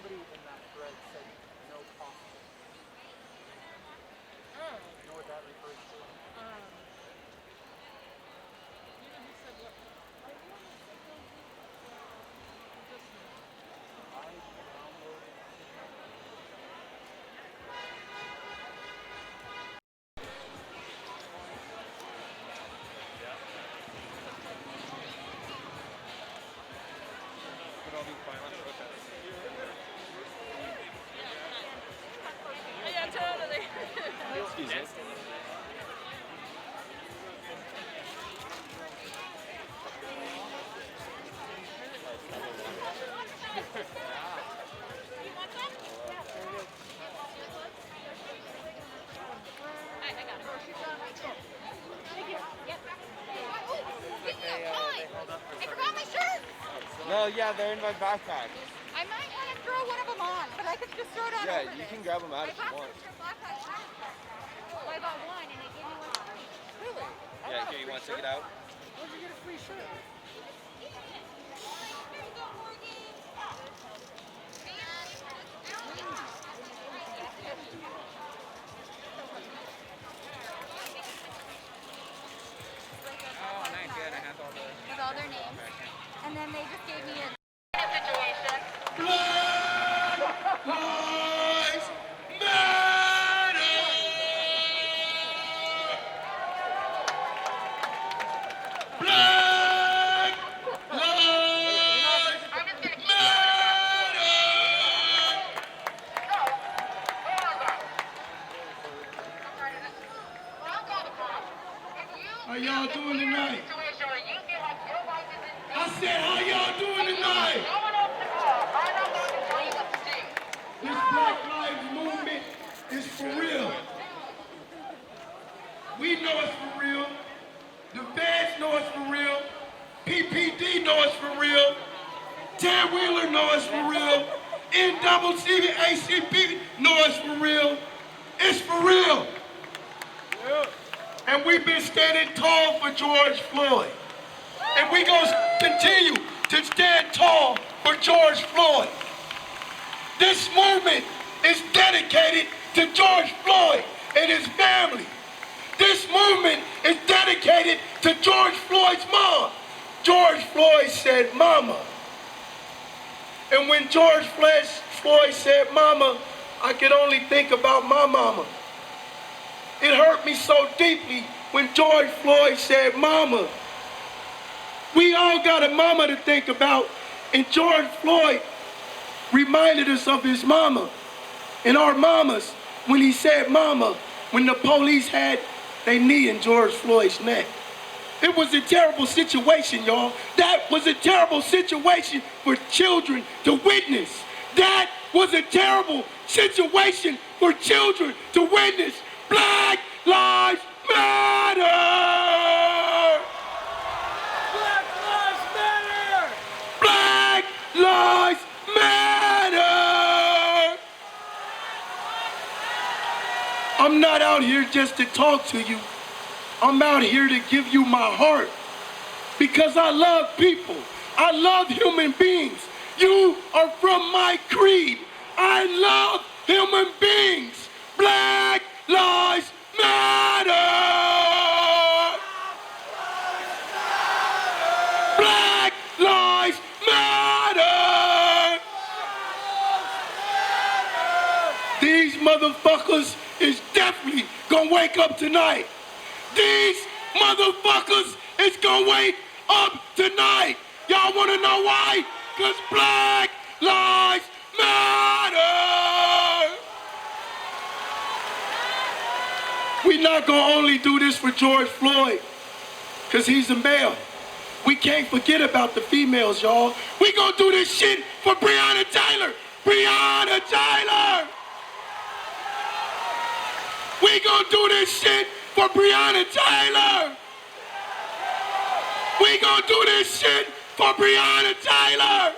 somebody in that thread said no possible. Oh. You know what that refers to? You know who said what? I want to say those just I downloaded Signal. Put all these violent protests. yeah, totally. Excuse me. They held up I forgot my shirt. No, yeah, they're in my backpack. I might want to throw one of them on, but I could just throw it on Yeah, over you this. can grab them out I if you bought want. some from Black Lives Matter. Well, I bought one and they gave me one free. Really? I Yeah, got a here, you free want to shirt. take it out? Where'd you get a free shirt? Here you go, Morgan. Oh, nice. Yeah, and it has all the... With all their names. And then they just gave me a How y'all doing tonight? I said, how y'all doing tonight? This Black Lives Movement is for real. We know it's for real. The feds know it's for real. PPD know it's for real. Ted Wheeler know it's for real. NAACP know it's for real. It's for real. And we've been standing tall for George Floyd. And we're going to continue to stand tall for George Floyd. This movement is dedicated to George Floyd and his family. This movement is dedicated to George Floyd's mom. George Floyd said, "Mama." And when George Floyd said, "Mama," I could only think about my mama. It hurt me so deeply when George Floyd said, "Mama." We all got a mama to think about, and George Floyd reminded us of his mama and our mamas when he said "mama" when the police had their knee in George Floyd's neck. It was a terrible situation, y'all. That was a terrible situation for children to witness. That was a terrible situation for children to witness. Black Lives Matter! Black Lives Matter! Black Lives Matter! I'm not out here just to talk to you. I'm out here to give you my heart because I love people. I love human beings. You are from my creed. I love human beings. Black Lives Matter! Black Lives Matter! These motherfuckers is definitely gonna wake up tonight. These motherfuckers is gonna wake up tonight. Y'all wanna know why? Cause Black Lives Matter! We're not gonna only do this for George Floyd, cause he's a male. We can't forget about the females, y'all. We gonna do this shit for Breonna Taylor. Breonna Taylor! We gonna do this shit for Breonna Taylor! We gonna do this shit for Breonna Taylor!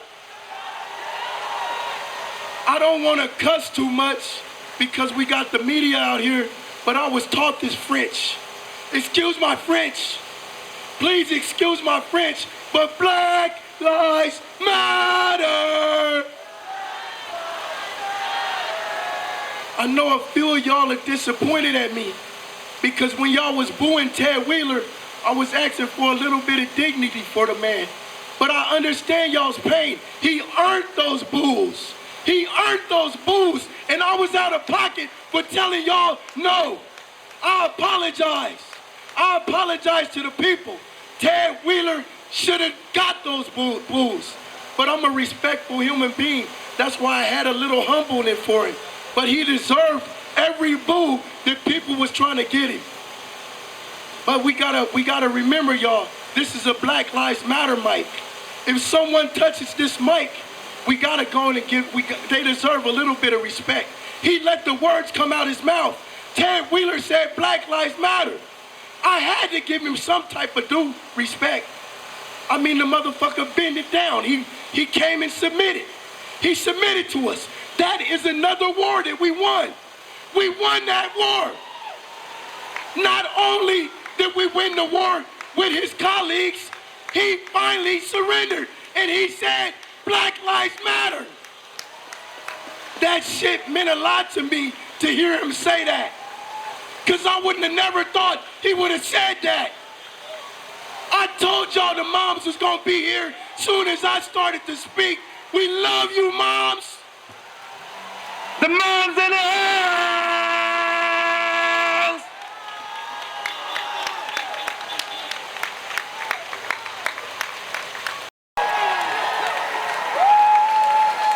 I don't wanna cuss too much because we got the media out here, but I was taught this French. Excuse my French. Please excuse my French, but Black Lives Matter! I know a few of y'all are disappointed at me because when y'all was booing Ted Wheeler, I was asking for a little bit of dignity for the man. But I understand y'all's pain. He earned those boos. He earned those boos, and I was out of pocket for telling y'all no. I apologize. I apologize to the people. Ted Wheeler should have got those boos. But I'm a respectful human being. That's why I had a little humbleness for him. But he deserved every boo that people was trying to get him. But we gotta remember, y'all, this is a Black Lives Matter mic. If someone touches this mic, we gotta go in and they deserve a little bit of respect. He let the words come out his mouth. Ted Wheeler said Black Lives Matter. I had to give him some type of due respect. I mean, the motherfucker bent it down. He came and submitted. He submitted to us. That is another war that we won. We won that war. Not only did we win the war with his colleagues, he finally surrendered and he said, Black Lives Matter. That shit meant a lot to me to hear him say that. Because I wouldn't have never thought he would have said that. I told y'all the moms was going to be here soon as I started to speak. We love you, moms. The moms in the house.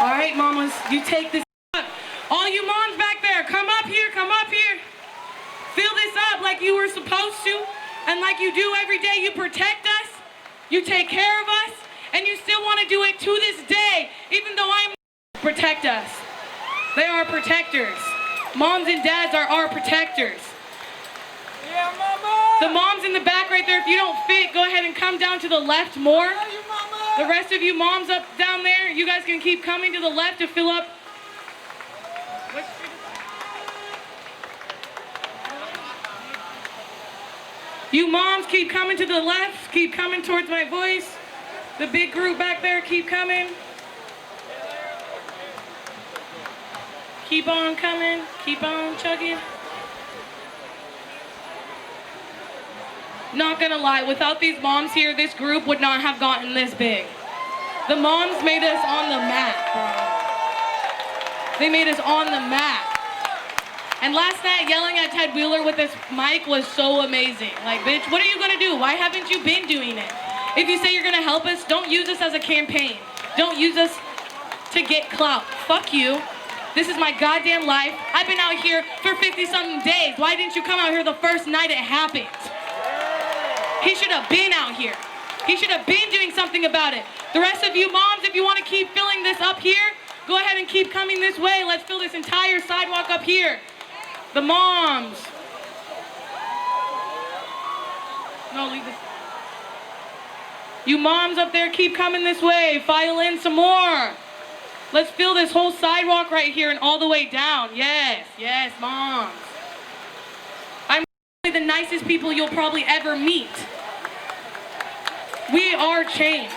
All right, mamas, you take this up. All you moms back there, come up here, come up here. Fill this up like you were supposed to, and like you do every day. You protect us, you take care of us, and you still want to do it to this day, even though I'm protect us. They are protectors. Moms and dads are our protectors. Yeah, mama! The moms in the back right there, if you don't fit, go ahead and come down to the left more. Love you, mama! The rest of you moms up down there, you guys can keep coming to the left to fill up. What street is that? You moms keep coming to the left, keep coming towards my voice. The big group back there, keep coming. Keep on coming, keep on chugging. Not gonna lie, without these moms here, this group would not have gotten this big. The moms made us on the map, bro. They made us on the map. And last night, yelling at Ted Wheeler with this mic was so amazing. Like, bitch, what are you gonna do? Why haven't you been doing it? If you say you're gonna help us, don't use us as a campaign. Don't use us to get clout. Fuck you. This is my goddamn life. I've been out here for 50-something days. Why didn't you come out here the first night it happened? He should have been out here. He should have been doing something about it. The rest of you moms, if you want to keep filling this up here, go ahead and keep coming this way. Let's fill this entire sidewalk up here. The moms. No, leave this. You moms up there, keep coming this way. File in some more. Let's fill this whole sidewalk right here and all the way down. Yes, yes, moms. I'm the nicest people you'll probably ever meet. We are change.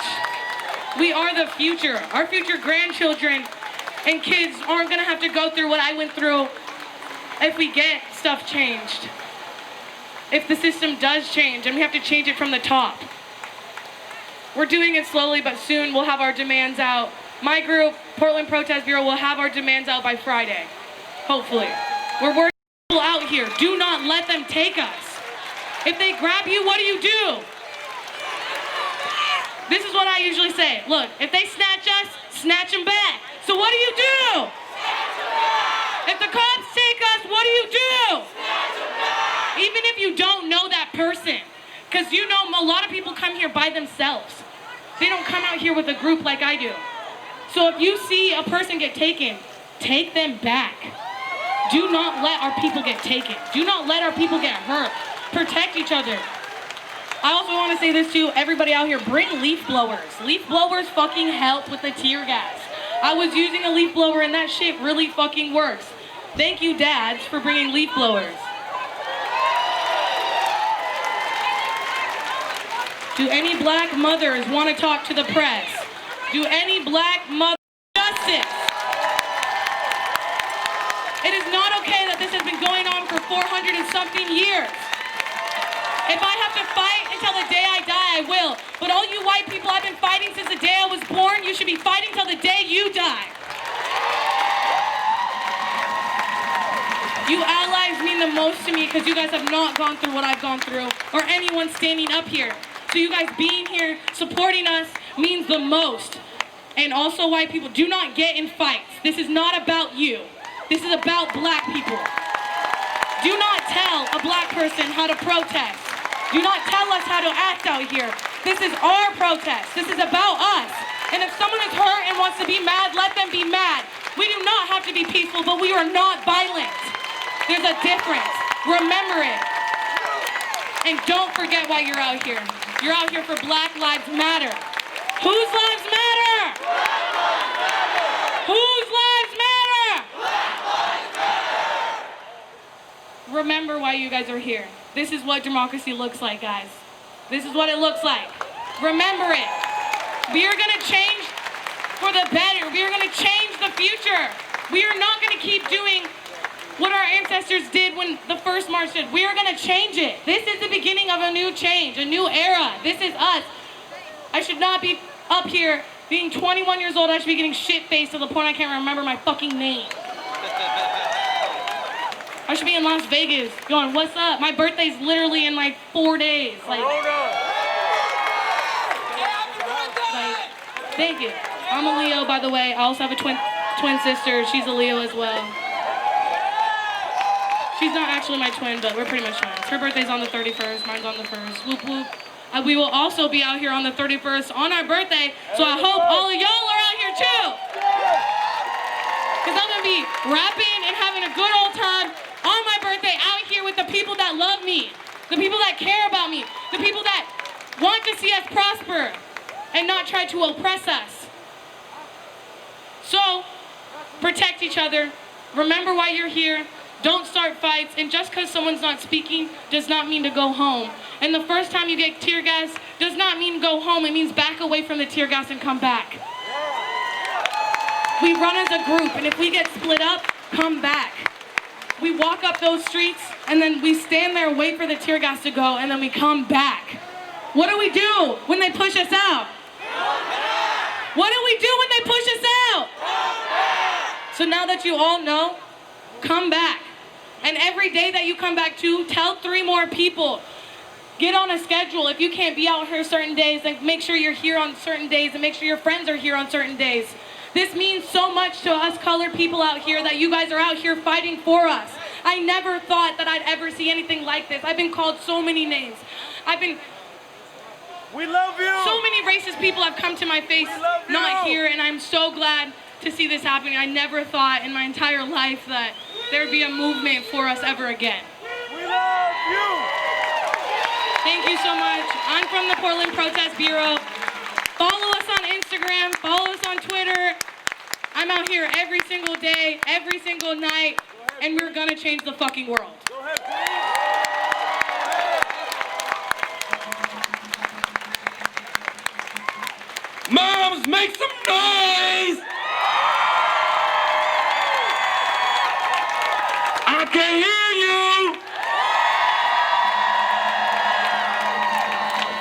We are the future. Our future grandchildren and kids aren't gonna have to go through what I went through if we get stuff changed. If the system does change and we have to change it from the top. We're doing it slowly, but soon we'll have our demands out. My group, Portland Protest Bureau, will have our demands out by Friday. Hopefully. We're working people out here. Do not let them take us. If they grab you, what do you do? This is what I usually say. Look, if they snatch us, snatch them back. So what do you do? If the cops take us, what do you do? Even if you don't know that person. Because you know a lot of people come here by themselves. They don't come out here with a group like I do. So if you see a person get taken, take them back. Do not let our people get taken. Do not let our people get hurt. Protect each other. I also want to say this to everybody out here. Bring leaf blowers. Leaf blowers fucking help with the tear gas. I was using a leaf blower and that shit really fucking works. Thank you, dads, for bringing leaf blowers. Do any black mothers want to talk to the press? Do any black mother justice? It is not okay that this has been going on for 400 and something years. If I have to fight until the day I die, I will. But all you white people, I've been fighting since the day I was born. You should be fighting till the day you die. You allies mean the most to me because you guys have not gone through what I've gone through, or anyone standing up here. So you guys being here, supporting us, means the most. And also white people, do not get in fights. This is not about you. This is about black people. Do not tell a black person how to protest. Do not tell us how to act out here. This is our protest. This is about us. And if someone is hurt and wants to be mad, let them be mad. We do not have to be peaceful, but we are not violent. There's a difference. Remember it. And don't forget why you're out here. You're out here for Black Lives Matter. Whose lives matter? Whose lives matter? Remember why you guys are here. This is what democracy looks like, guys. This is what it looks like. Remember it. We are gonna change for the better. We are gonna change the future. We are not gonna keep doing what our ancestors did when the first march did. We are gonna change it. This is the beginning of a new change, a new era. This is us. I should not be up here being 21 years old. I should be getting shit-faced to the point I can't remember my fucking name. I should be in Las Vegas going, what's up? My birthday's literally in like 4 days. Like, thank you. I'm a Leo, by the way. I also have a twin sister. She's a Leo as well. She's not actually my twin, but we're pretty much twins. Her birthday's on the 31st. Mine's on the 1st. Whoop, whoop. We will also be out here on the 31st on our birthday, so I hope all of y'all are out here too. Because I'm going to be rapping and having a good old time on my birthday out here with the people that love me, the people that care about me, the people that want to see us prosper and not try to oppress us. So, protect each other. Remember why you're here. Don't start fights, and just because someone's not speaking does not mean to go home. And the first time you get tear gas does not mean go home. It means back away from the tear gas and come back. We run as a group, and if we get split up, come back. We walk up those streets, and then we stand there, wait for the tear gas to go, and then we come back. What do we do when they push us out? What do we do when they push us out? So now that you all know, come back. And every day that you come back to, tell 3 more people. Get on a schedule. If you can't be out here certain days, then make sure you're here on certain days and make sure your friends are here on certain days. This means so much to us colored people out here that you guys are out here fighting for us. I never thought that I'd ever see anything like this. I've been called so many names. We love you. So many racist people have come to my face, not here, and I'm so glad to see this happening. I never thought in my entire life that there'd be a movement for us ever again. We love you. Thank you so much. I'm from the Portland Protest Bureau. Follow us on Instagram, follow us on Twitter. I'm out here every single day, every single night, and we're gonna change the fucking world. Go ahead, please. Moms, make some noise! I can hear you!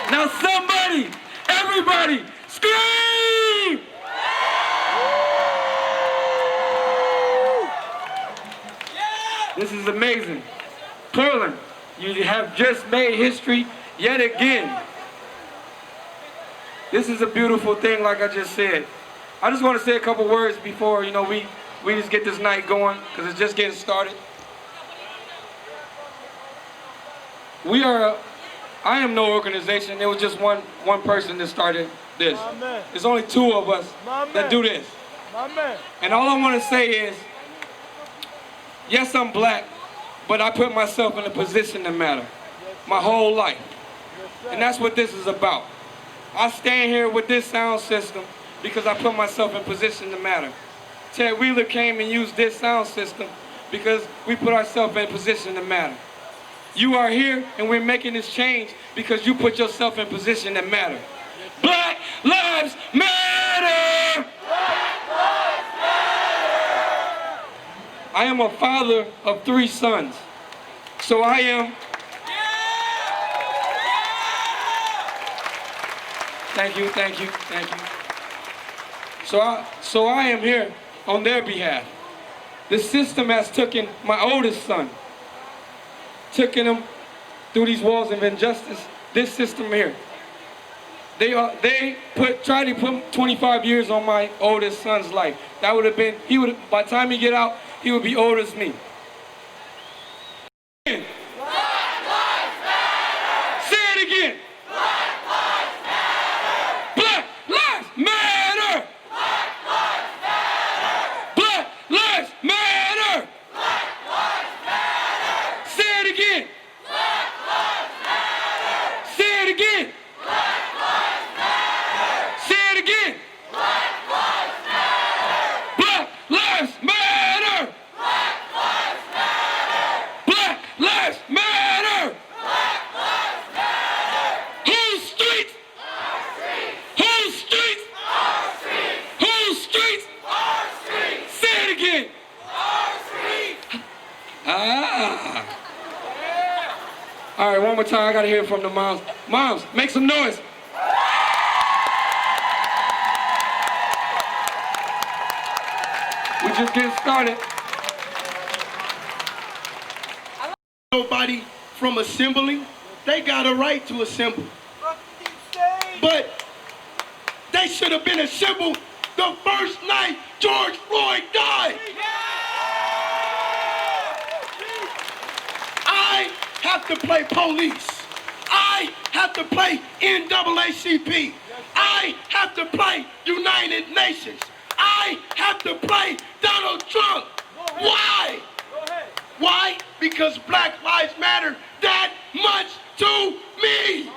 Now somebody, everybody, scream! This is amazing. Portland, you have just made history yet again. This is a beautiful thing, like I just said. I just want to say a couple words before, we just get this night going, because it's just getting started. I am no organization. It was just one person that started this. There's only 2 of us that do this. And all I want to say is, yes, I'm black, but I put myself in a position to matter my whole life. And that's what this is about. I stand here with this sound system because I put myself in position to matter. Ted Wheeler came and used this sound system because we put ourselves in position to matter. You are here and we're making this change because you put yourself in position to matter. Black Lives Matter! Black Lives Matter! I I am a father of 3 sons. So I am. Thank you, thank you, thank you. So I am here on their behalf. The system has taken my oldest son, taken him through these walls of injustice. This system here. They tried to put 25 years on my oldest son's life. That would have been, by the time he get out, he would be older as me. Black lives matter. Say it again. Black lives matter. Black lives matter. Black lives matter. Black lives matter. Say it again. Black lives matter. Say it again. Black lives matter. Say it again. Black lives matter. Black lives matter. Black lives matter. Black lives matter. Black lives matter. Whose streets? Our streets. Whose streets? Our streets. Whose streets? Our streets. Say it again. Our streets. Ah. All right, one more time. I gotta hear from the moms. Moms, make some noise. We just getting started. Nobody from assembling. They got a right to assemble. But they should have been assembled the first night George Floyd died. I have to play police. I have to play NAACP. I have to play United Nations. I have to play Donald Trump. Why? Why? Because Black Lives Matter that much to me.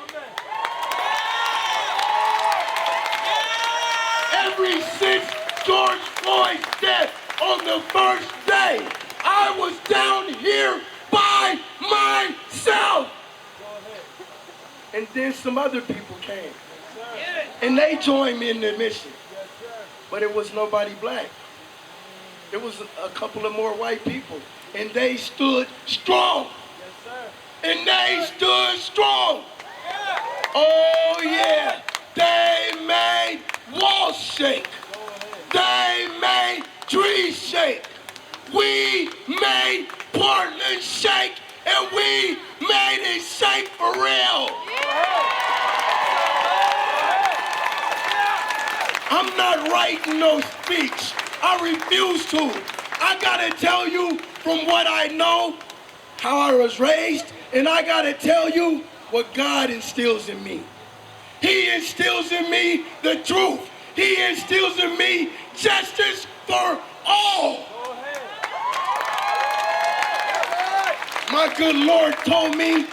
Ever since George Floyd's death on the first day, I was down here by myself. And then some other people came. And they joined me in the mission. But it was nobody black. It was a couple of more white people. And they stood strong. And they stood strong. Oh yeah. They made walls shake. They made trees shake. We made Portland shake. And we made it shake for real. I'm not writing no speech. I refuse to. I gotta tell you from what I know, how I was raised, and I gotta tell you what God instills in me. He instills in me the truth. He instills in me justice for all. My good Lord told me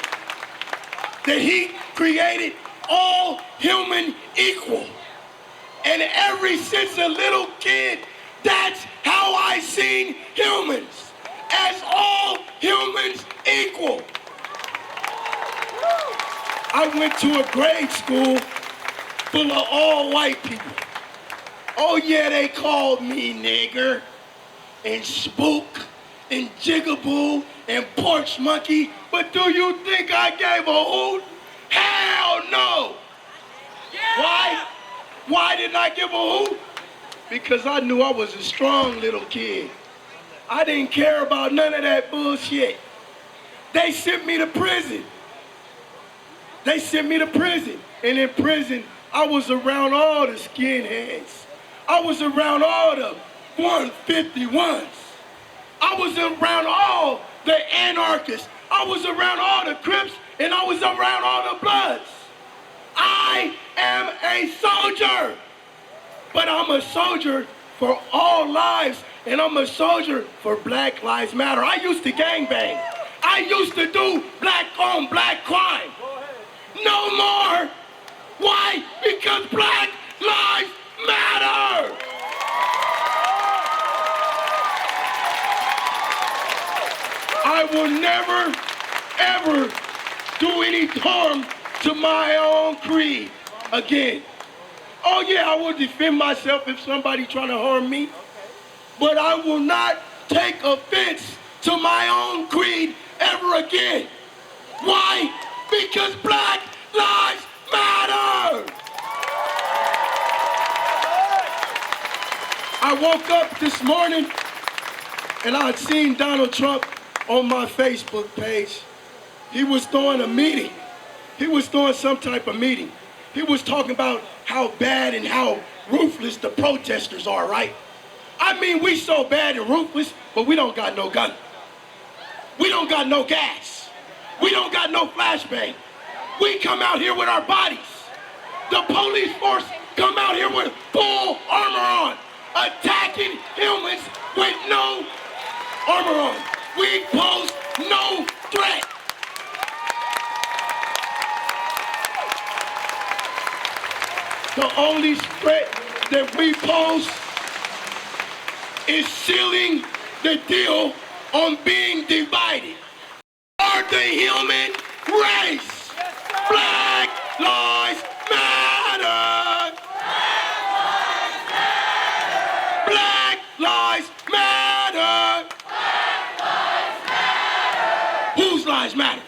that He created all human equal. And ever since a little kid, that's how I seen humans, as all humans equal. I went to a grade school full of all white people. Oh yeah, they called me nigger and spook and jigaboo and porch monkey, but do you think I gave a hoot? Hell no! Why? Why didn't I give a hoot? Because I knew I was a strong little kid. I didn't care about none of that bullshit. They sent me to prison. They sent me to prison. And in prison, I was around all the skinheads. I was around all the 151s. I was around all the anarchists. I was around all the Crips, and I was around all the Bloods. I am a soldier, but I'm a soldier for all lives, and I'm a soldier for Black Lives Matter. I used to gangbang. I used to do black on black crime. No more. Why? Because Black Lives Matter. I will never, ever do any harm to my own creed again. Oh yeah, I will defend myself if somebody trying to harm me, but I will not take offense to my own creed ever again. Why? Because Black Lives Matter. I woke up this morning and I had seen Donald Trump on my Facebook page. He was throwing a meeting. He was throwing some type of meeting. He was talking about how bad and how ruthless the protesters are, right? I mean, we so bad and ruthless, but we don't got no gun. We don't got no gas. We don't got no flashbang. We come out here with our bodies. The police force come out here with full armor on, attacking humans with no armor on. We pose no threat. The only threat that we pose is sealing the deal on being divided. Are the human race. Black Lives Matter. Black Lives Matter. Whose lives matter?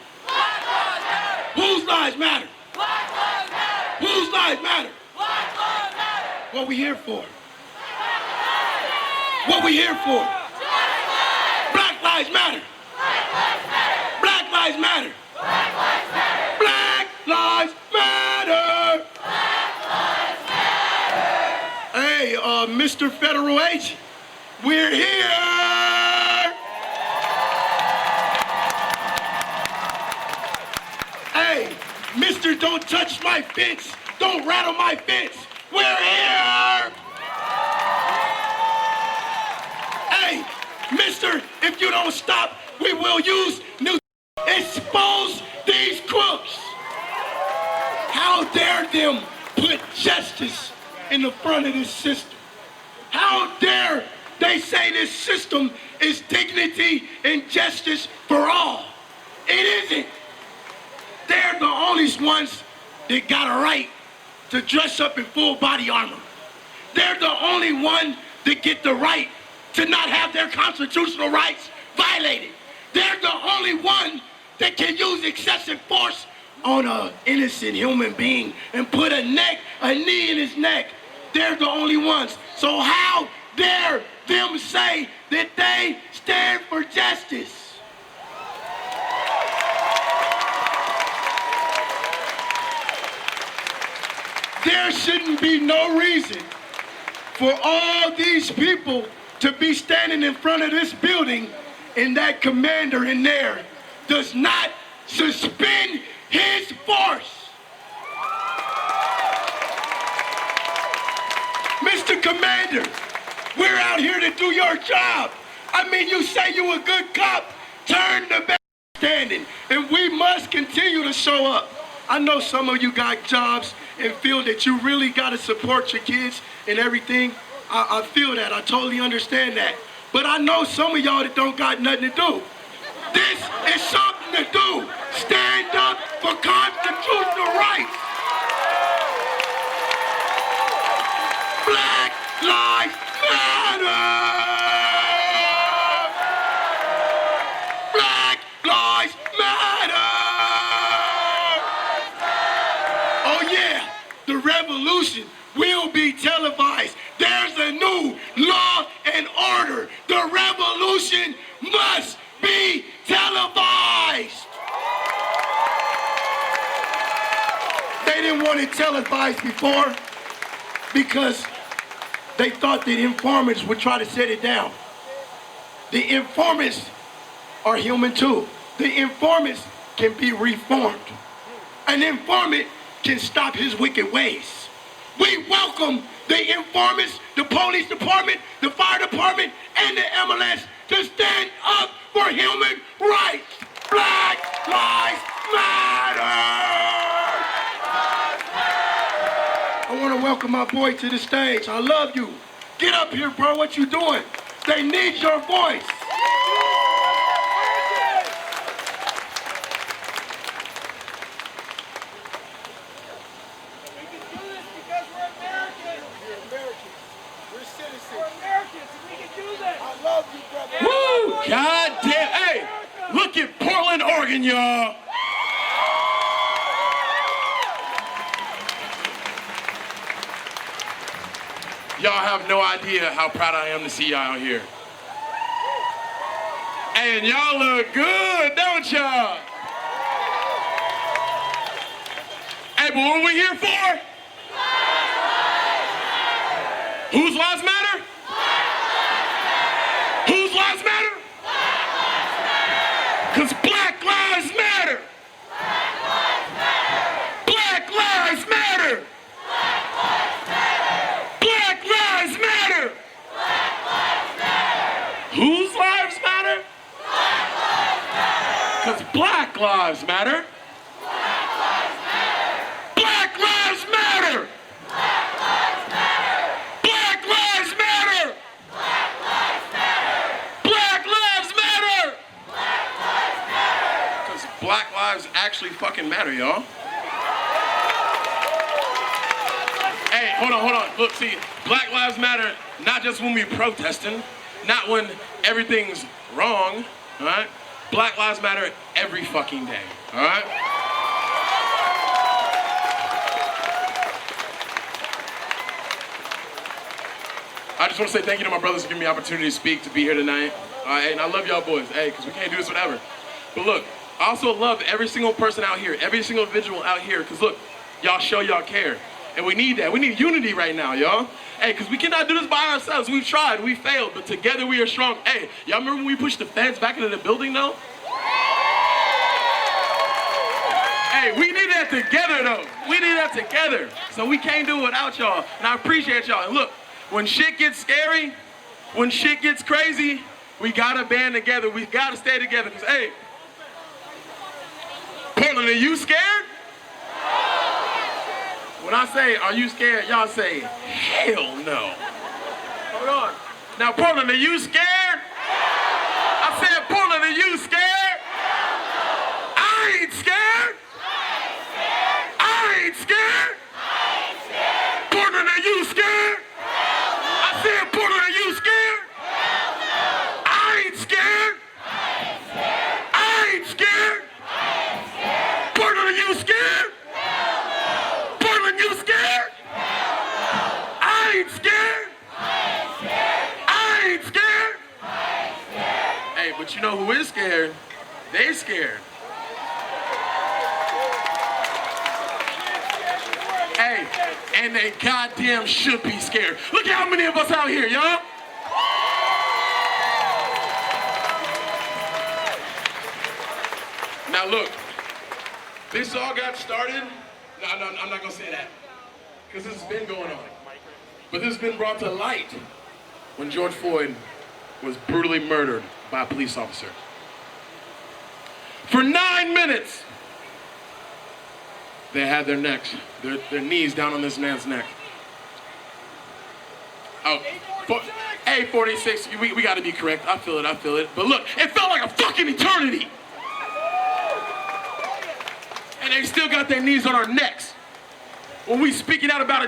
Whose lives matter? Whose lives matter? What we here for? What we here for? Black Lives Matter. Black Lives Matter. Black Lives Matter. Hey, Mr. Federal Agent, we're here. Hey, Mr. Don't touch my fence. Don't rattle my fence. We're here. Hey, mister, if you don't stop, we will use new. Expose these crooks. How dare them put justice in the front of this system? How dare they say this system is dignity and justice for all? It isn't. They're the only ones that got a right to dress up in full body armor. They're the only one that get the right to not have their constitutional rights violated. They're the only one that can use excessive force on an innocent human being and put a knee in his neck. They're the only ones. So how dare them say that they stand for justice? There shouldn't be no reason for all these people to be standing in front of this building and that commander in there does not suspend his force. Mr. Commander, we're out here to do your job. I mean, you say you a good cop, turn the back standing, and we must continue to show up. I know some of you got jobs and feel that you really got to support your kids and everything. I feel that. I totally understand that. But I know some of y'all that don't got nothing to do. This is something to do. Stand up for constitutional rights. Black Lives Matter. Black Lives Matter. Oh yeah, the revolution will be televised. There's a new law and order. The revolution must be televised. They didn't want it televised before because they thought that informants would try to set it down. The informants are human too. The informants can be reformed. An informant can stop his wicked ways. We welcome the informants, the police department, the fire department, and the MLS to stand up for human rights. Black Lives Matter! I want to welcome my boy to the stage. I love you. Get up here, bro. What you doing? They need your voice. We're Americans and we can do this. I love you, brother. Woo! y'all. Y'all have no idea how proud I am to see y'all here. Hey, and y'all look good, don't y'all? Hey, but what are we here for? Whose lives matter? Whose lives matter? Because Black Lives Matter. Black Lives Matter. Black Lives Matter. Whose lives matter? Because Black Lives Matter. Black Lives Matter. Black Lives Matter. Black Lives Matter. Because Black lives actually fucking matter, y'all. Hey, hold on. Look, see, Black Lives Matter, not just when we're protesting, not when everything's wrong, all right? Black Lives Matter every fucking day, all right? I just want to say thank you to my brothers for giving me the opportunity to speak, to be here tonight. And I love y'all boys, because we can't do this whatever. But look, I also love every single person out here, every single individual out here, because look, y'all show y'all care. And we need that. We need unity right now, y'all. Hey, because we cannot do this by ourselves. We've tried, we failed, but together we are strong. Hey, y'all remember when we pushed the feds back into the building, though? Hey, we need that together, though. We need that together. So we can't do it without y'all. And I appreciate y'all. And look, when shit gets scary, when shit gets crazy, we gotta band together. We gotta stay together. Because, hey, Portland, are you scared? When I say, are you scared? Y'all say, hell no. Hold on. Now, Portland, are you scared? I said, Portland, are you scared? I ain't scared. I ain't scared. Portland, are you scared? I said, Portland, are you scared? I ain't scared. I ain't scared. Portland, are you scared? Portland, you scared? I ain't scared. I ain't scared. Hey, but you know who is scared? They scared. Hey, and they goddamn should be scared. Look at how many of us out here, y'all. Now look, this all got started. No, I'm not gonna say that, because this has been going on. But this has been brought to light when George Floyd was brutally murdered by a police officer. For 9 minutes, they had their necks, their knees down on this man's neck. Oh, 46, we gotta be correct. I feel it. But look, it felt like a fucking eternity. And they still got their knees on our necks. When we speaking out about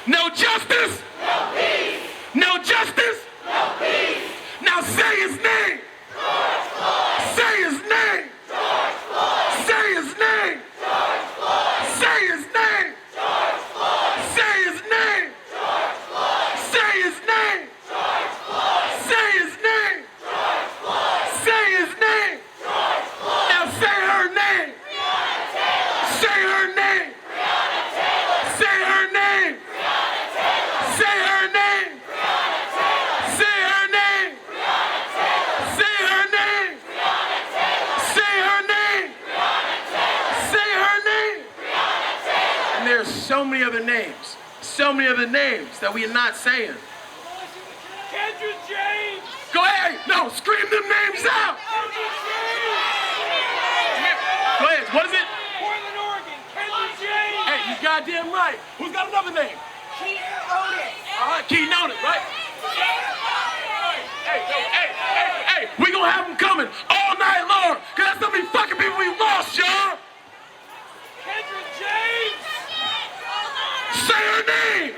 no justice, no peace. No justice, no peace. Now say his name. George Floyd. Say his name. George Floyd. Say his name. George Floyd. Say his name. George Floyd. Say his name. George Floyd. Say his name. George Floyd. Say his name. George Floyd. Say his name. George Floyd. Now say her name. Say her name. Say her name. Say her name. Say her name. Say her name. Say her name. Say her name. And there's so many other names. So many other names that we are not saying. Kendra James! Go ahead. No, scream them names out. Go ahead. What is it? Portland, Oregon, Kendra James! Hey, you goddamn right. Who's got another name? Keith Otis! All right, Keith Otis, right? Hey, we gonna have them coming all night long, because that's so many fucking people we lost, y'all. Kendra James! Say her name.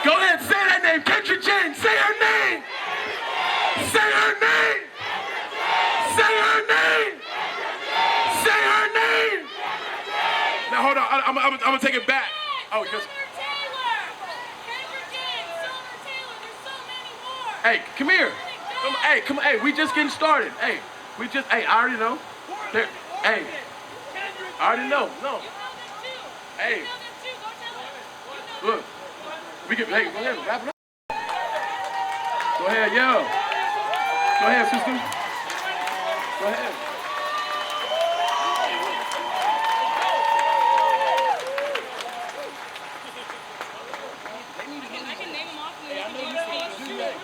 Go ahead, say that name. Kendra James, say her name. Say her name. Say her name. Now hold on. I'm gonna take it back. Oh, yes. Hey, come here. Come. Hey, we just getting started. Hey, I already know. Hey, I already know. No. Hey, look. Hey, go ahead, wrap it up. Go ahead, yo. Go ahead, sister. Go ahead. I can name them off and then you can do your speech.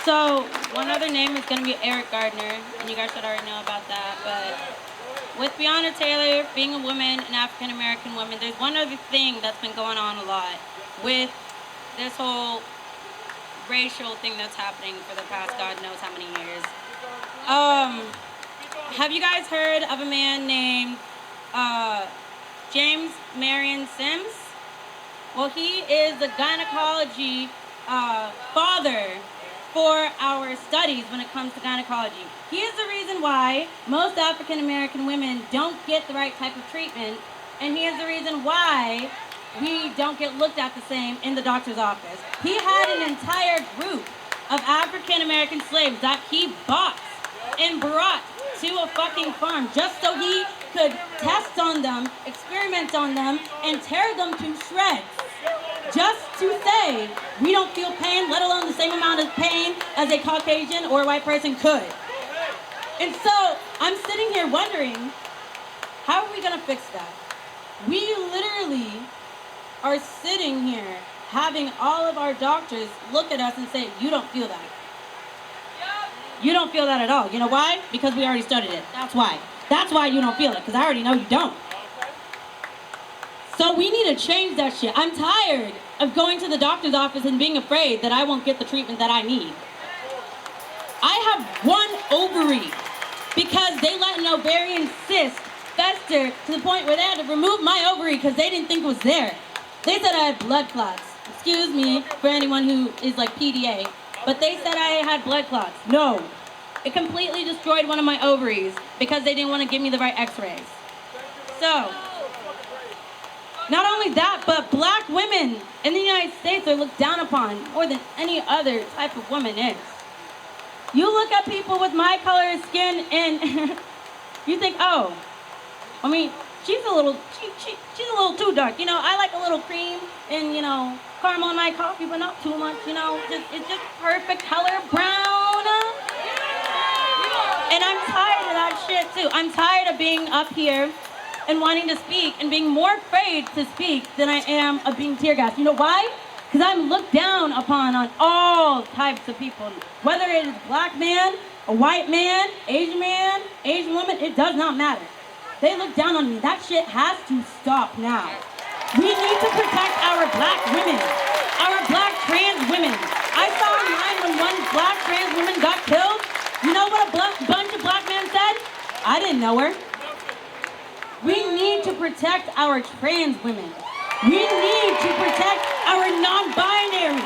So, one other name is going to be Eric Gardner, and you guys should already know about that. But with Breonna Taylor being a woman, an African American woman, there's one other thing that's been going on a lot with this whole racial thing that's happening for the past God knows how many years. Have you guys heard of a man named James Marion Sims? Well, he is the gynecology father for our studies when it comes to gynecology. He is the reason why most African American women don't get the right type of treatment, and he is the reason why we don't get looked at the same in the doctor's office. He had an entire group of African American slaves that he bought and brought to a fucking farm just so he could test on them, experiment on them, and tear them to shreds. Just to say we don't feel pain, let alone the same amount of pain as a Caucasian or a white person could. And so I'm sitting here wondering, how are we gonna fix that? We literally are sitting here having all of our doctors look at us and say, you don't feel that. You don't feel that at all. You know why? Because we already studied it. That's why. That's why you don't feel it, because I already know you don't. So we need to change that shit. I'm tired of going to the doctor's office and being afraid that I won't get the treatment that I need. I have one ovary because they let an ovarian cyst fester to the point where they had to remove my ovary because they didn't think it was there. They said I had blood clots. Excuse me for anyone who is like PDA, but they said I had blood clots. No. It completely destroyed one of my ovaries because they didn't want to give me the right x-rays. So, not only that, but black women in the United States are looked down upon more than any other type of woman is. You look at people with my color of skin and you think, oh, I mean, she's a little too dark. You know, I like a little cream and, you know, caramel in my coffee, but not too much, you know. It's just perfect color brown. And I'm tired of that shit too. I'm tired of being up here and wanting to speak and being more afraid to speak than I am of being tear gassed. You know why? Because I'm looked down upon on all types of people. Whether it is black man, a white man, Asian woman, it does not matter. They look down on me. That shit has to stop now. We need to protect our black women, our black trans women. I saw online when one black trans woman got killed. You know what a bunch of black men said? I didn't know her. We need to protect our trans women. We need to protect our non-binary.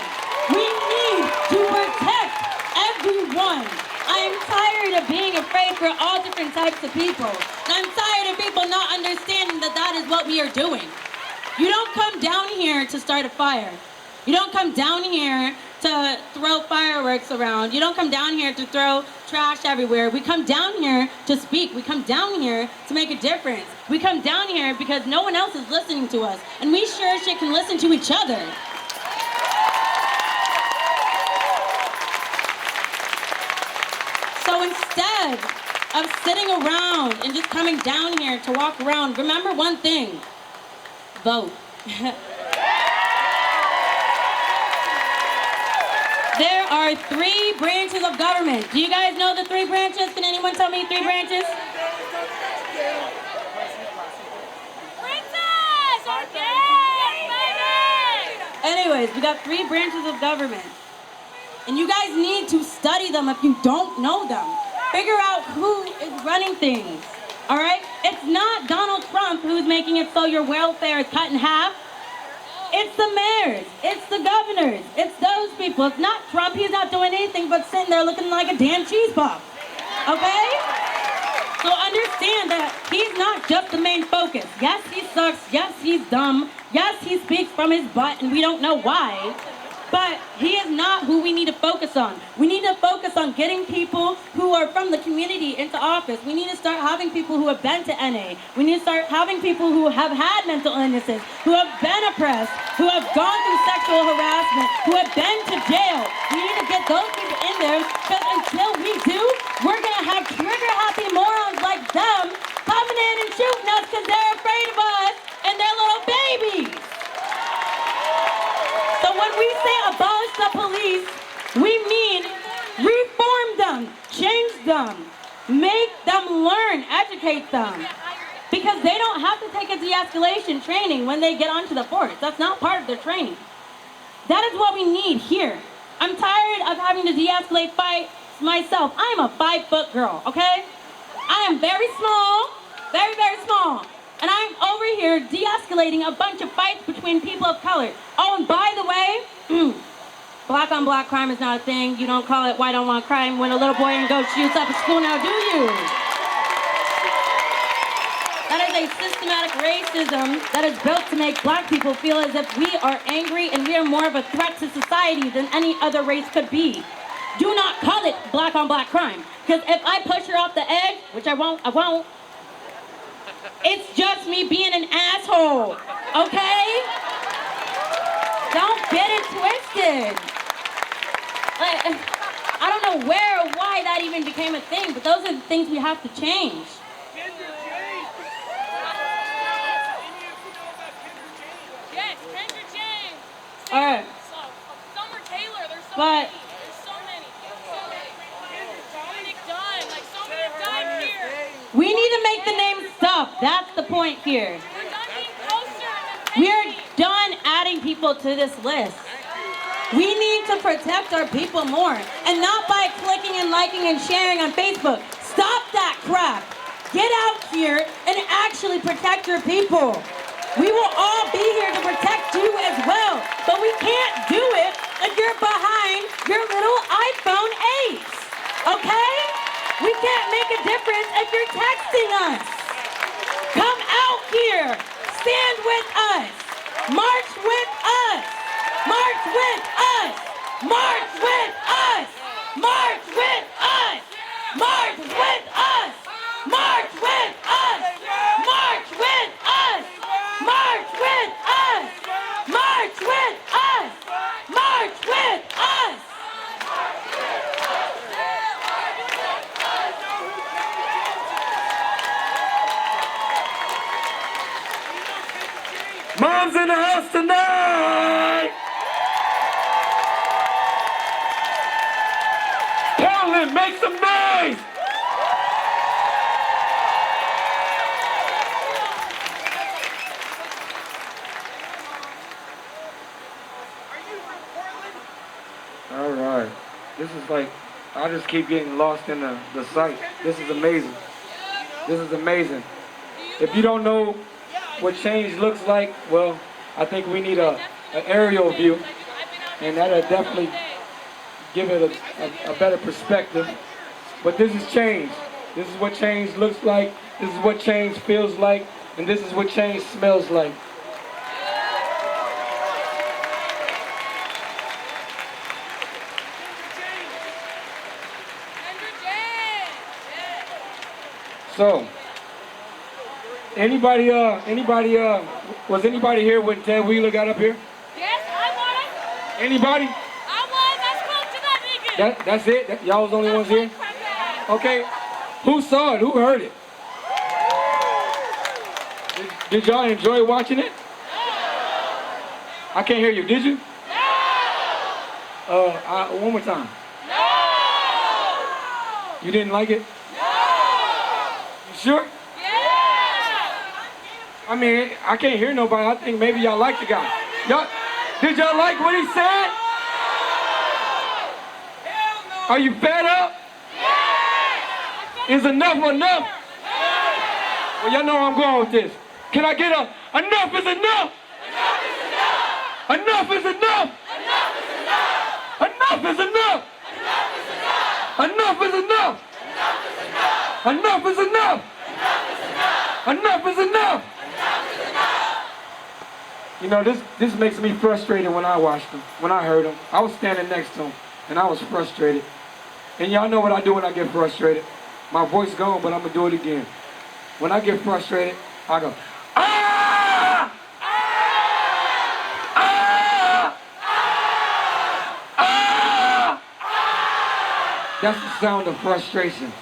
We need to protect everyone. I am tired of being afraid for all different types of people. And I'm tired of people not understanding that that is what we are doing. You don't come down here to start a fire. You don't come down here to throw fireworks around. You don't come down here to throw trash everywhere. We come down here to speak. We come down here to make a difference. We come down here because no one else is listening to us. And we sure as shit can listen to each other. So instead of sitting around and just coming down here to walk around, remember one thing. Vote. There are 3 branches of government. Do you guys know the 3 branches? Can anyone tell me 3 branches? Princess! Okay! Anyways, we got 3 branches of government. And you guys need to study them if you don't know them. Figure out who is running things. All right? It's not Donald Trump who's making it so your welfare is cut in half. It's the mayors. It's the governors. It's those people. It's not Trump. He's not doing anything but sitting there looking like a damn cheese puff. Okay? So understand that he's not just the main focus. Yes, he sucks. Yes, he's dumb. Yes, he speaks from his butt and we don't know why. But he is not who we need to focus on. We need to focus on getting people who are from the community into office. We need to start having people who have been to NA. We need to start having people who have had mental illnesses, who have been oppressed, who have gone through sexual harassment, who have been to jail. We need to get those people in there because until we do, we're going to have trigger-happy morons like them coming in and shooting us because they're afraid of us and their little babies. So when we say abolish the police, we mean reform them, change them, make them learn, educate them. Because they don't have to take a de-escalation training when they get onto the force. That's not part of their training. That is what we need here. I'm tired of having to de-escalate fights myself. I am a 5-foot girl, okay? I am very small, very, very small. And I'm over here de-escalating a bunch of fights between people of color. Oh, and by the way, black on black crime is not a thing. You don't call it white on white crime when a little boy and goat shoots up at school now, do you? That is a systematic racism that is built to make black people feel as if we are angry and we are more of a threat to society than any other race could be. Do not call it black on black crime. Because if I push her off the edge, which I won't, it's just me being an asshole, okay? Don't get it twisted. I don't know where or why that even became a thing, but those are the things we have to change. Kendra James. Yes, Kendra James. All right. Summer Taylor, there's so But- many. There's so many. Dominic Dunn, like so many have died here. We need to make the name stop. That's the point here. We're done being closer and We are done adding people to this list. We need to protect our people more, and not by clicking and liking and sharing on Facebook. Stop that crap. Get out here and actually protect your people. We will all be here to protect you as well, but we can't do it if you're behind your little iPhone 8, okay? We can't make a difference if you're texting us. Come out here. Stand with us. March with us. March with us. March with us. March with us. March with us. March with us. March with us. March with us. March with us. March with us. Mom's in the house tonight! Portland, make some noise! Are you from Portland? All right. This is like, I just keep getting lost in the sight. This is amazing. This is amazing. If you don't know what change looks like, well, I think we need an aerial view, and that'll definitely give it a better perspective. But this is change. This is what change looks like. This is what change feels like, and this is what change smells like. So, anybody, was anybody here when Ted Wheeler got up here? Yes, I was. Anybody? I was. I spoke to that nigga. That's it? Y'all was the only ones here? Okay. Who saw it? Who heard it? Did y'all enjoy watching it? I can't hear you. Did you? One more time. You didn't like it? You sure? I mean, I can't hear nobody. I think maybe y'all like the guy. Did y'all like what he said? Are you fed up? Is enough enough? Well, y'all know where I'm going with this. Can I get a enough is enough? Enough is enough. Enough is enough. Enough is enough. Enough is enough. Enough is enough. You know, this makes me frustrated when I watched him, when I heard him. I was standing next to him, and I was frustrated. And y'all know what I do when I get frustrated. My voice gone, but I'm going to do it again. When I get frustrated, I go, ah! Ah! Ah! That's the sound of frustration.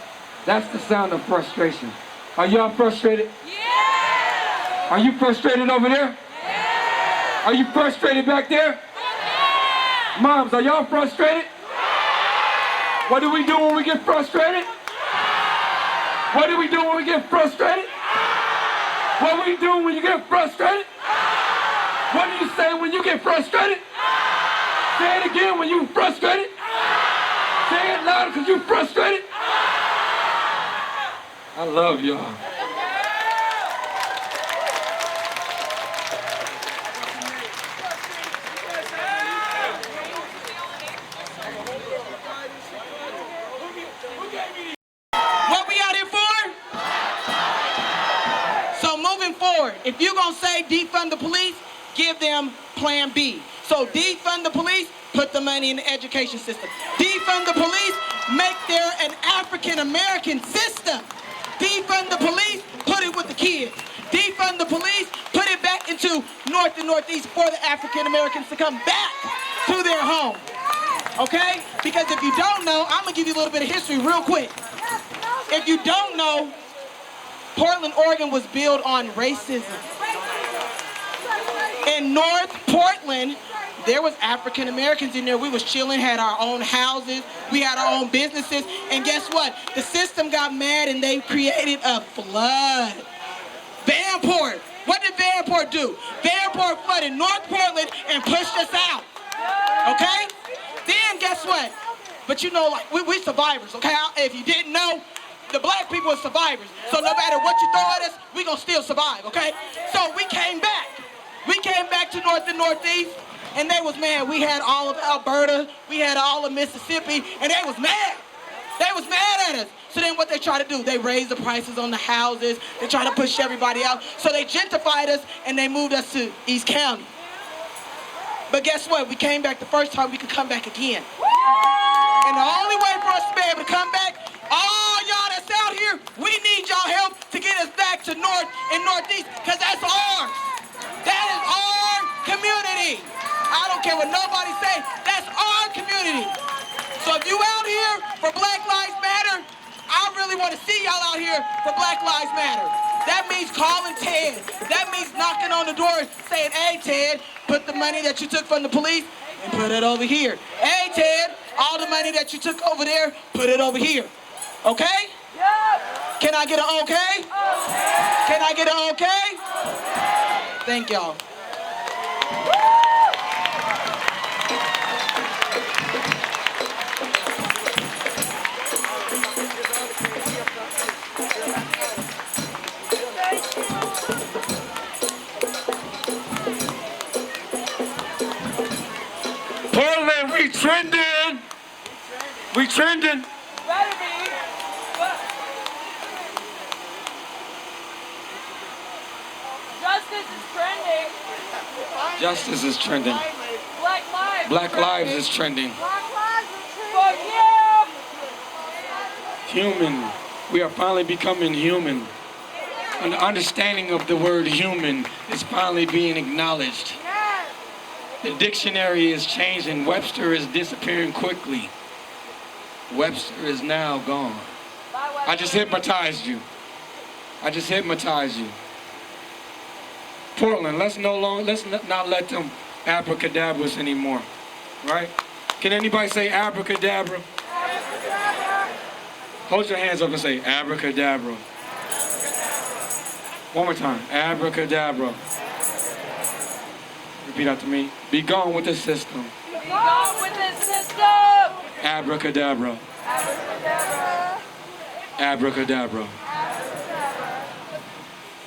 That's the sound of frustration. Are y'all frustrated? Yeah! Are you frustrated over there? Yeah! Are you frustrated back there? Yeah! Moms, are y'all frustrated? Yeah! What do we do when we get frustrated? Yeah! What do we do when we get frustrated? Yeah! What do we do when you get frustrated? Yeah! What do you say when you get frustrated? Yeah! Say it again when you're frustrated. Yeah! Say it louder because you're frustrated. I love y'all. What we out here for? So moving forward, if you're going to say defund the police, give them plan B. So defund the police, put the money in the education system. Defund the police, make there an African-American system. Defund the police, put it with the kids. Defund the police, put it back into North and Northeast for the African Americans to come back to their home. Okay? Because if you don't know, I'm going to give you a little bit of history real quick. If you don't know, Portland, Oregon was built on racism. In North Portland, there was African Americans in there. We was chilling, had our own houses, we had our own businesses, and guess what? The system got mad and they created a flood. Vanport, what did Vanport do? Vanport flooded North Portland and pushed us out. Okay? Then guess what? But you know, like we survivors, okay? If you didn't know, the black people are survivors. So no matter what you throw at us, we gonna still survive, okay? So we came back. We came back to North and Northeast. And they was mad. We had all of Alberta, we had all of Mississippi, and they was mad. They was mad at us. So then what they try to do, they raised the prices on the houses, they try to push everybody out. So they gentrified us and they moved us to East County. But guess what? We came back the first time, we could come back again. And the only way for us to be able to come back, all y'all that's out here, we need y'all help to get us back to North and Northeast, because that's ours. That is our community. I don't care what nobody say, that's our community. So if you out here for Black Lives Matter, I really want to see y'all out here for Black Lives Matter. That means calling Ted. That means knocking on the door saying, hey Ted, put the money that you took from the police and put it over here. Hey Ted, all the money that you took over there, put it over here. Okay? Can I get an okay? Can I get an okay? Thank y'all. Portland, we trending. We trending. Justice is trending. Justice is trending. Black lives. Black lives is trending. Black lives is trending. Fuck yeah. Human. We are finally becoming human. An understanding of the word human is finally being acknowledged. Yes. The dictionary is changing. Webster is disappearing quickly. Webster is now gone. I just hypnotized you. I just hypnotized you. Portland, let's not let them abracadabra us anymore, right? Can anybody say abracadabra? Abracadabra. Hold your hands up and say abracadabra. One more time, abracadabra. Repeat after me. Be gone with the system. Be gone with the system. Abracadabra. Abracadabra. Abracadabra.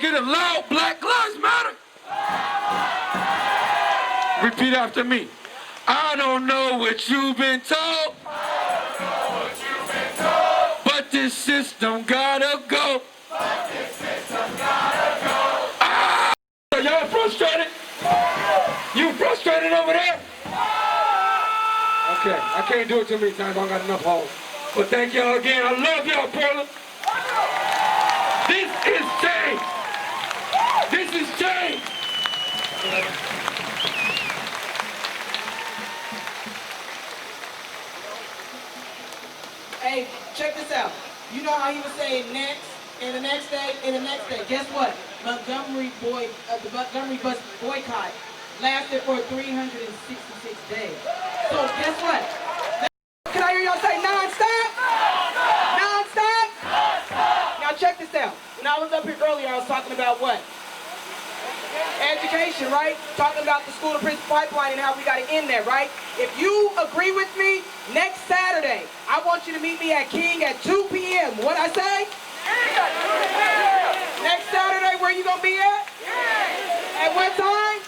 get a loud Black Lives Matter? Repeat after me. I don't know what you've been told. But this system gotta go. Ah! Are y'all frustrated? You frustrated over there? Okay, I can't do it too many times. I don't got enough holes. But thank y'all again. I love y'all, Portland. This is change. This is change. Hey, check this out. You know how he was saying next, and the next day, and the next day. Guess what? The Montgomery bus boycott lasted for 366 days. So guess what? Can I hear y'all say non-stop? Non-stop? Now check this out. When I was up here earlier, I was talking about what? Education, right? Talking about the school to prison pipeline and how we got to end that, right? If you agree with me, next Saturday, I want you to meet me at King at 2 p.m. What'd I say? Next Saturday, where you gonna be at? At what time?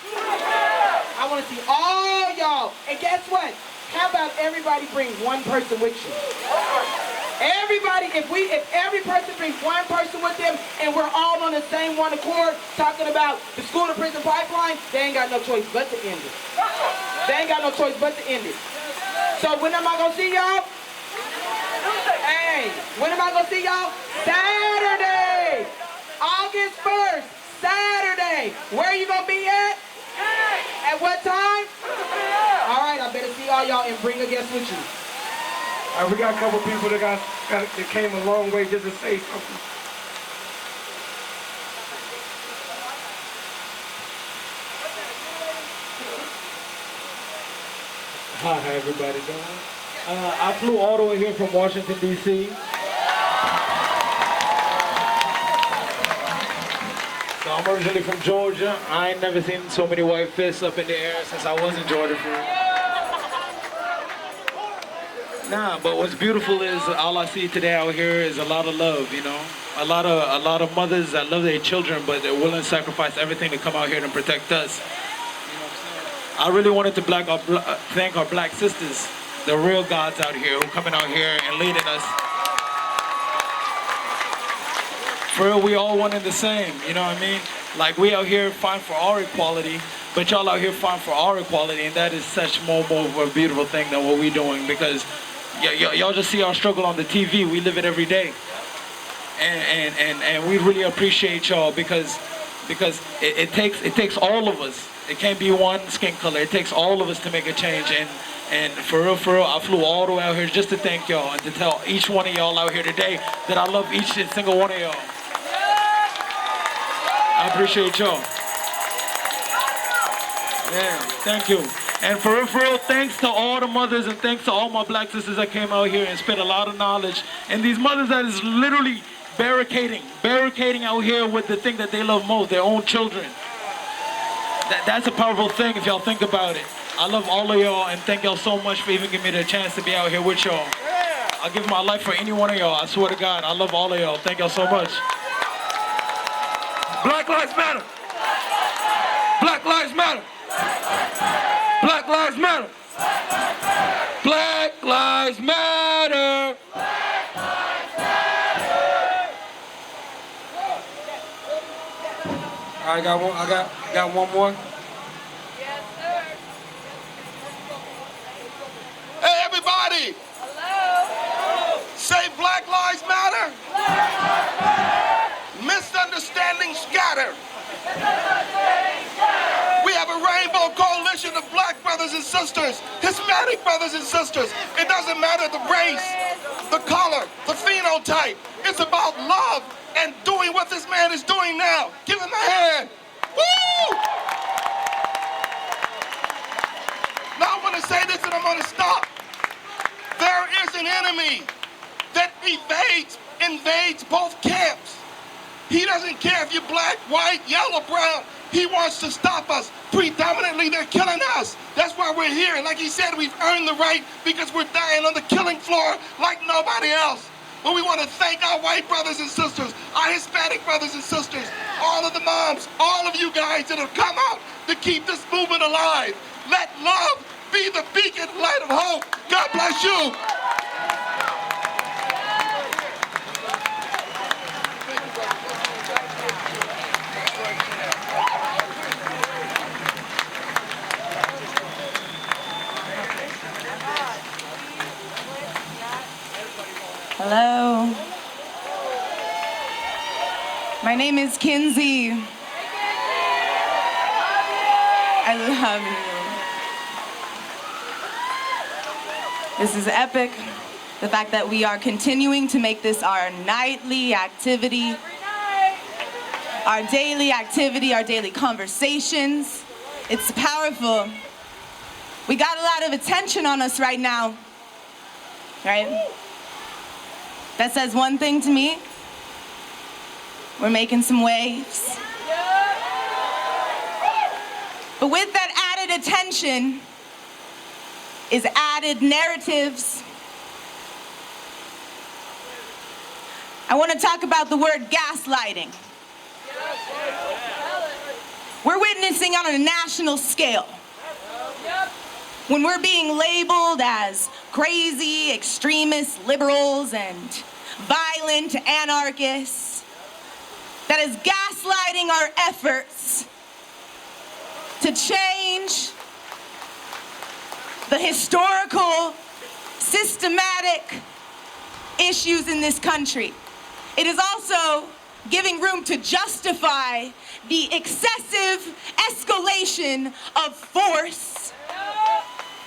I want to see all y'all. And guess what? How about everybody bring one person with you? Everybody, if every person brings one person with them and we're all on the same one accord talking about the school to prison pipeline, they ain't got no choice but to end it. They ain't got no choice but to end it. So when am I gonna see y'all? Hey, when am I gonna see y'all? Saturday, August 1st, Saturday. Where are you gonna be at? At what time? All right, I better see all y'all and bring a guest with you. All right, we got a couple people that came a long way just to say something. Hi, how everybody doing? I flew all the way here from Washington, D.C. So I'm originally from Georgia. I ain't never seen so many white fists up in the air since I was in Georgia for real. Nah, but what's beautiful is all I see today out here is a lot of love, you know? A lot of mothers that love their children, but they're willing to sacrifice everything to come out here and protect us. You know what I'm saying? I really wanted to thank our black sisters, the real gods out here who coming out here and leading us. For real, we all one and the same, you know what I mean? Like we out here fighting for our equality, but y'all out here fighting for our equality, and that is such more of a beautiful thing than what we doing, because y'all just see our struggle on the TV. We live it every day, and we really appreciate y'all because it takes all of us. It can't be one skin color. It takes all of us to make a change, and for real, I flew all the way out here just to thank y'all and to tell each one of y'all out here today that I love each and single one of y'all. I appreciate y'all. Yeah, thank you. And for real, thanks to all the mothers and thanks to all my black sisters that came out here and spent a lot of knowledge. And these mothers that is literally barricading out here with the thing that they love most, their own children. That's a powerful thing if y'all think about it. I love all of y'all and thank y'all so much for even giving me the chance to be out here with y'all. I'll give my life for any one of y'all. I swear to God, I love all of y'all. Thank y'all so much. Black Lives Matter. Black Lives Matter. Black Lives Matter. Black Lives Matter. I got one more. Yes, sir. Hey, everybody! Hello. Say Black Lives Matter. Misunderstanding scattered. We have a rainbow coalition of black brothers and sisters, Hispanic brothers and sisters. It doesn't matter the race, the color, the phenotype. It's about love and doing what this man is doing now. Give him a hand. Woo! Now I want to say this and I'm going to stop. There is an enemy that invades both camps. He doesn't care if you're black, white, yellow, brown. He wants to stop us. Predominantly, they're killing us. That's why we're here. And like he said, we've earned the right because we're dying on the killing floor like nobody else. But we want to thank our white brothers and sisters, our Hispanic brothers and sisters, all of the moms, all of you guys that have come out to keep this movement alive. Let love be the beacon light of hope. God bless you. Hello. My name is Kinsey. I love you. This is epic. The fact that we are continuing to make this our nightly activity, our daily activity, our daily conversations. It's powerful. We got a lot of attention on us right now, right? That says one thing to me. We're making some waves. But with that added attention is added narratives. I want to talk about the word gaslighting. We're witnessing on a national scale. When we're being labeled as crazy, extremist liberals and violent anarchists, that is gaslighting our efforts to change the historical, systematic issues in this country. It is also giving room to justify the excessive escalation of force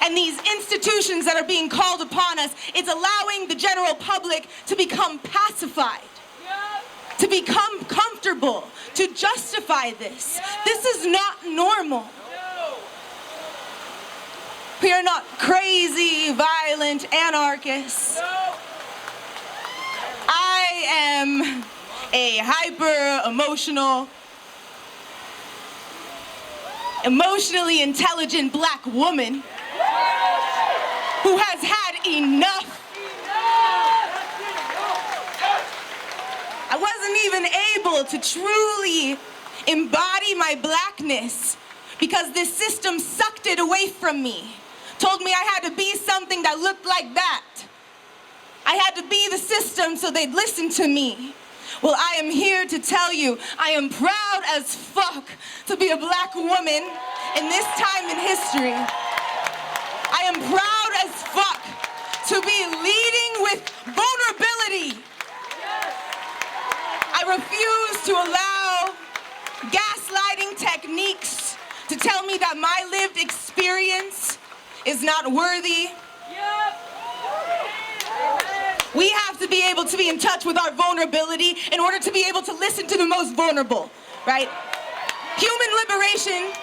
and these institutions that are being called upon us. It's allowing the general public to become pacified, to become comfortable, to justify this. This is not normal. We are not crazy, violent anarchists. I am a hyper-emotional, emotionally intelligent black woman who has had enough. I wasn't even able to truly embody my blackness because this system sucked it away from me. Told me I had to be something that looked like that. I had to be the system so they'd listen to me. Well, I am here to tell you, I am proud as fuck to be a black woman in this time in history. I am proud as fuck to be leading with vulnerability. I refuse to allow gaslighting techniques to tell me that my lived experience is not worthy. We have to be able to be in touch with our vulnerability in order to be able to listen to the most vulnerable, right? Human liberation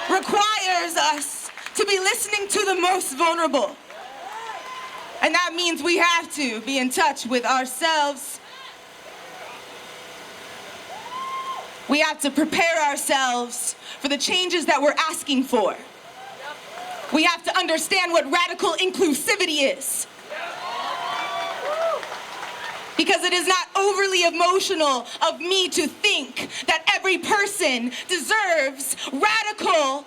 requires us to be listening to the most vulnerable. And that means we have to be in touch with ourselves. We have to prepare ourselves for the changes that we're asking for. We have to understand what radical inclusivity is. Because it is not overly emotional of me to think that every person deserves radical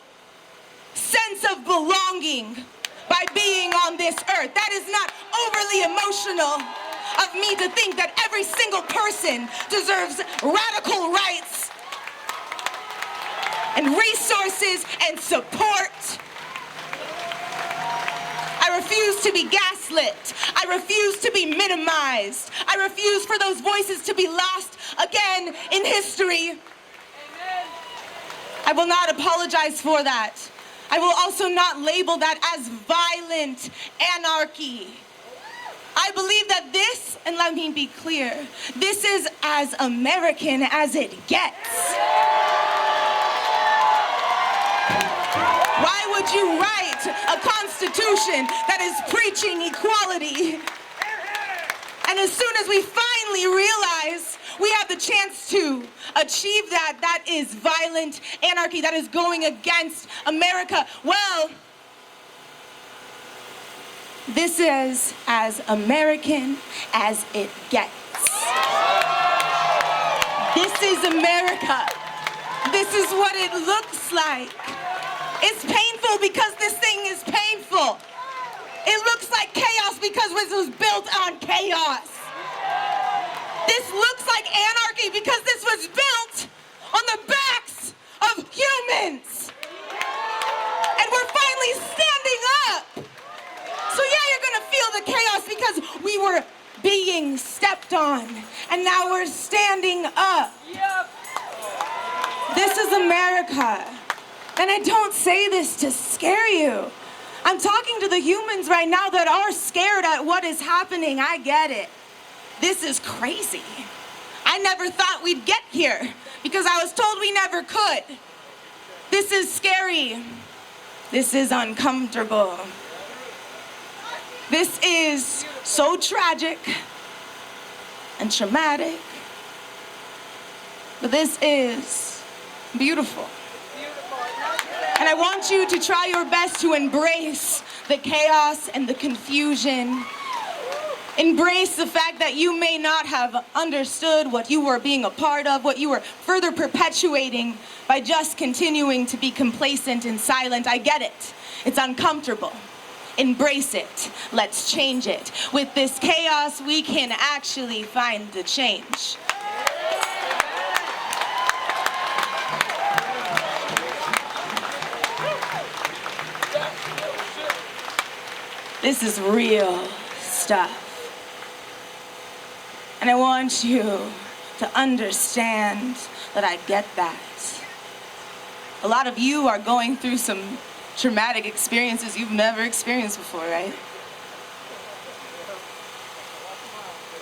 sense of belonging by being on this earth. That is not overly emotional of me to think that every single person deserves radical rights and resources and support. I refuse to be gaslit. I refuse to be minimized. I refuse for those voices to be lost again in history. Amen. I will not apologize for that. I will also not label that as violent anarchy. I believe that this, and let me be clear, this is as American as it gets. Why would you write a constitution that is preaching equality? And as soon as we finally realize we have the chance to achieve that, that is violent anarchy, that is going against America. Well, This is as American as it gets. This is America. This is what it looks like. It's painful because this thing is painful. It looks like chaos because it was built on chaos. This looks like anarchy because this was built on the backs of humans. And we're finally standing up. So yeah, you're gonna feel the chaos because we were being stepped on. And now we're standing up. This is America. And I don't say this to scare you. I'm talking to the humans right now that are scared at what is happening. I get it. This is crazy. I never thought we'd get here because I was told we never could. This is scary. This is uncomfortable. This is so tragic and traumatic. But this is beautiful. And I want you to try your best to embrace the chaos and the confusion. Embrace the fact that you may not have understood what you were being a part of, what you were further perpetuating by just continuing to be complacent and silent. I get it. It's uncomfortable. Embrace it. Let's change it. With this chaos, we can actually find the change. This is real stuff. And I want you to understand that I get that. A lot of you are going through some traumatic experiences you've never experienced before, right?